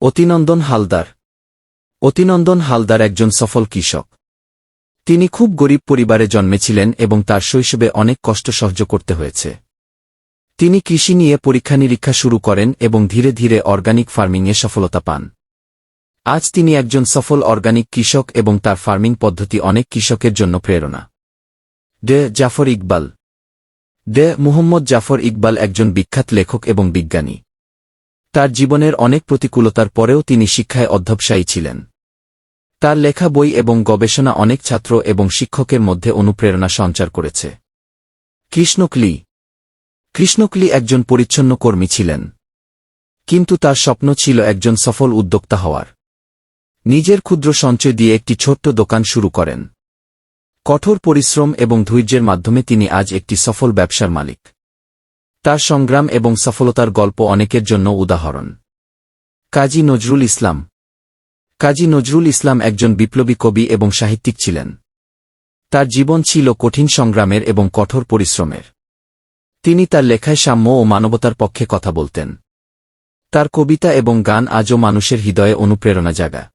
অতিনন্দন হালদার। অতিনন্দন হালদার একজন সফল কৃষক। তিনি খুব গরিব পরিবারে জন্মেছিলেন এবং তার শৈশবে অনেক কষ্ট সহ্য করতে হয়েছে। তিনি কৃষি নিয়ে পরীক্ষা-নিরীক্ষা শুরু করেন এবং ধীরে ধীরে অর্গানিক ফার্মিংয়ে সফলতা পান। আজ তিনি একজন সফল অর্গানিক কৃষক এবং তার ফার্মিং পদ্ধতি অনেক কৃষকের জন্য প্রেরণা। জাফর ইকবাল। মুহম্মদ জাফর ইকবাল একজন বিখ্যাত লেখক এবং বিজ্ঞানী। তার জীবনের অনেক প্রতিকূলতার পরেও তিনি শিক্ষায় অধ্যবসায়ী ছিলেন। তার লেখা বই এবং গবেষণা অনেক ছাত্র এবং শিক্ষকের মধ্যে অনুপ্রেরণা সঞ্চার করেছে। কৃষ্ণকলি একজন পরিচ্ছন্ন কর্মী ছিলেন, কিন্তু তার স্বপ্ন ছিল একজন সফল উদ্যোক্তা হওয়ার। নিজের ক্ষুদ্র সঞ্চয় দিয়ে একটি ছোট্ট দোকান শুরু করেন। কঠোর পরিশ্রম এবং ধৈর্যের মাধ্যমে তিনি আজ একটি সফল ব্যবসার মালিক। তার সংগ্রাম এবং সফলতার গল্প অনেকের জন্য উদাহরণ। কাজী নজরুল ইসলাম। কাজী নজরুল ইসলাম একজন বিপ্লবী কবি এবং সাহিত্যিক ছিলেন। তার জীবন ছিল কঠিন সংগ্রামের এবং কঠোর পরিশ্রমের। তিনি তার লেখায় সাম্য ও মানবতার পক্ষে কথা বলতেন। তার কবিতা এবং গান আজও মানুষের হৃদয়ে অনুপ্রেরণা জাগায়।